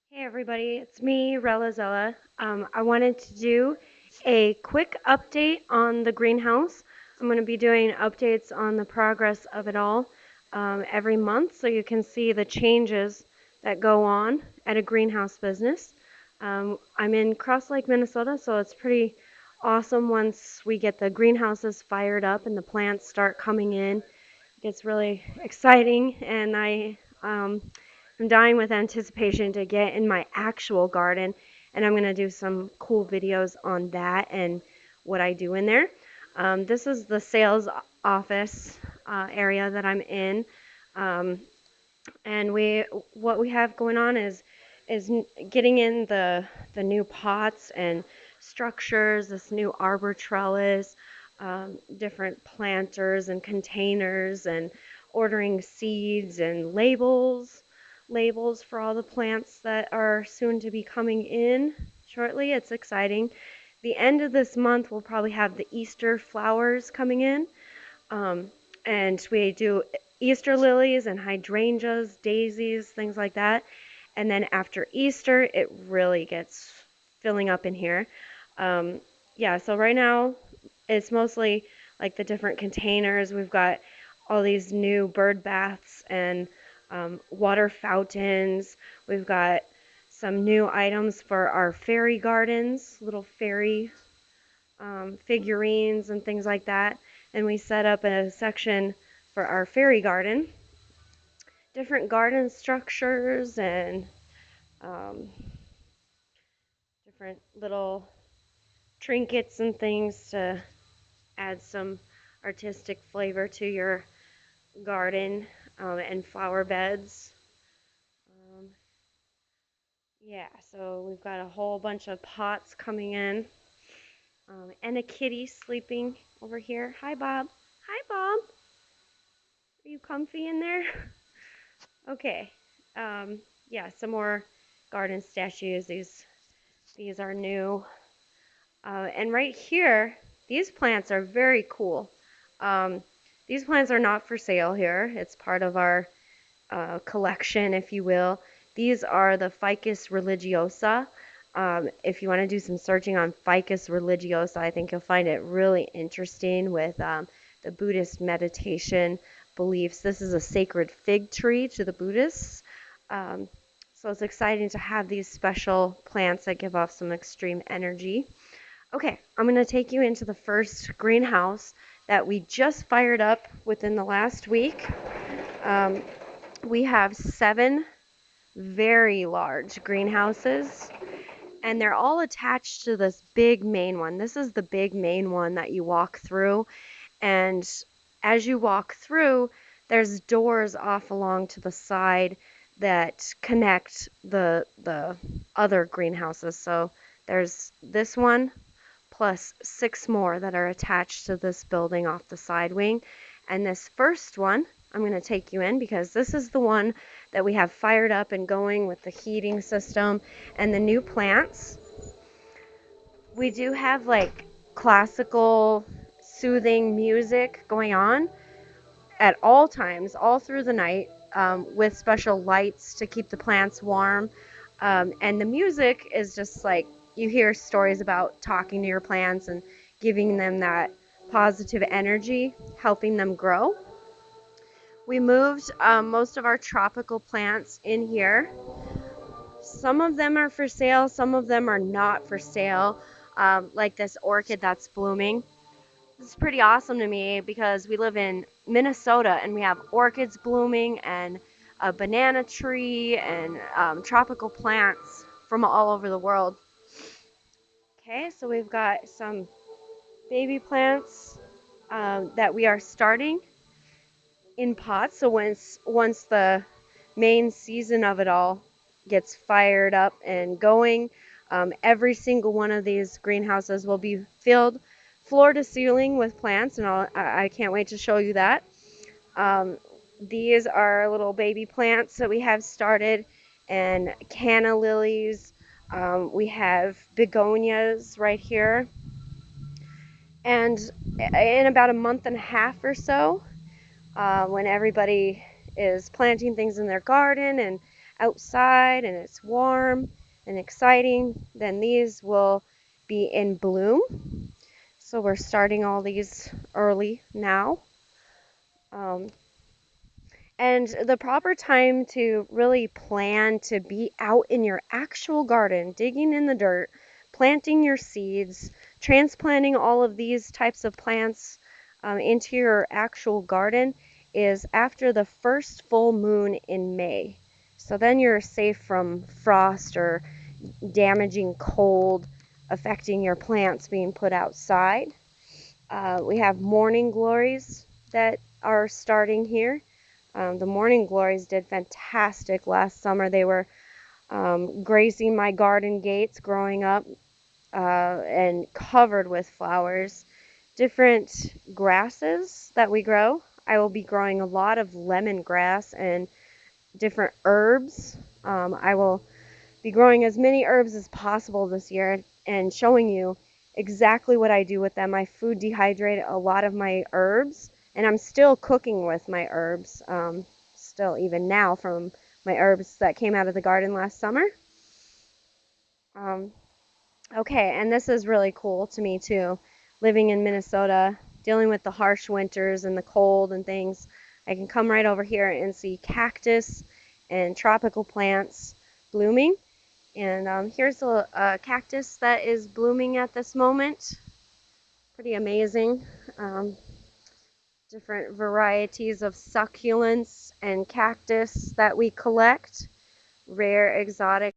Hey everybody, it's me, Relazella. I wanted to do a quick update on the greenhouse. I'm going to be doing updates on the progress of it all every month so you can see the changes that go on at a greenhouse business. I'm in Cross Lake, Minnesota, so it's pretty awesome once we get the greenhouses fired up and the plants start coming in. It gets really exciting, and I'm dying with anticipation to get in my actual garden, and I'm going to do some cool videos on that and what I do in there. This is the sales office area that I'm in, um, and what we have going on is getting in the new pots and structures, this new arbor trellis, different planters and containers, and ordering seeds and labels for all the plants that are soon to be coming in shortly. It's exciting. The end of this month, we'll probably have the Easter flowers coming in. Um, and we do Easter lilies and hydrangeas, daisies, things like that. And then after Easter, it really gets filling up in here. Um, yeah, so right now it's mostly like the different containers. We've got all these new bird baths and water fountains. We've got some new items for our fairy gardens, little fairy figurines and things like that. And we set up a section for our fairy garden, different garden structures and um, different little trinkets and things to add some artistic flavor to your garden and flower beds. Um, yeah, so we've got a whole bunch of pots coming in and a kitty sleeping over here. Hi, Bob. Hi, Bob. Are you comfy in there? Okay. Um, yeah, some more garden statues. These are new. And right here, these plants are very cool. Um, these plants are not for sale here. It's part of our collection, if you will. These are the Ficus religiosa. If you want to do some searching on Ficus religiosa, I think you'll find it really interesting with the Buddhist meditation beliefs. This is a sacred fig tree to the Buddhists. Um, so it's exciting to have these special plants that give off some extreme energy. Okay, I'm going to take you into the first greenhouse that we just fired up within the last week. Um, we have 7 very large greenhouses, and they're all attached to this big main one. This is the big main one that you walk through, and as you walk through, there's doors off along to the side that connect the other greenhouses. So there's this one plus 6 more that are attached to this building off the side wing. And this first one, I'm going to take you in because this is the one that we have fired up and going with the heating system and the new plants. We do have like classical soothing music going on at all times, all through the night, with special lights to keep the plants warm. And the music is just like you hear stories about talking to your plants and giving them that positive energy, helping them grow. We moved most of our tropical plants in here. Some of them are for sale, some of them are not for sale, like this orchid that's blooming. This is pretty awesome to me because we live in Minnesota and we have orchids blooming and a banana tree and tropical plants from all over the world. Okay, so we've got some baby plants that we are starting in pots. So once the main season of it all gets fired up and going, every single one of these greenhouses will be filled floor to ceiling with plants, and I can't wait to show you that. Um, these are little baby plants that we have started, and canna lilies. We have begonias right here. And in about a month and a half or so, when everybody is planting things in their garden and outside and it's warm and exciting, then these will be in bloom. So we're starting all these early now. And the proper time to really plan to be out in your actual garden, digging in the dirt, planting your seeds, transplanting all of these types of plants into your actual garden is after the first full moon in May. So then you're safe from frost or damaging cold affecting your plants being put outside. We have morning glories that are starting here. The morning glories did fantastic last summer. They were gracing my garden gates growing up and covered with flowers. Different grasses that we grow. I will be growing a lot of lemongrass and different herbs. I will be growing as many herbs as possible this year and showing you exactly what I do with them. I food dehydrate a lot of my herbs, and I'm still cooking with my herbs, still even now from my herbs that came out of the garden last summer. Okay, and this is really cool to me too, living in Minnesota, dealing with the harsh winters and the cold and things. I can come right over here and see cactus and tropical plants blooming. And here's a cactus that is blooming at this moment. Pretty amazing. Different varieties of succulents and cactus that we collect. Rare, exotic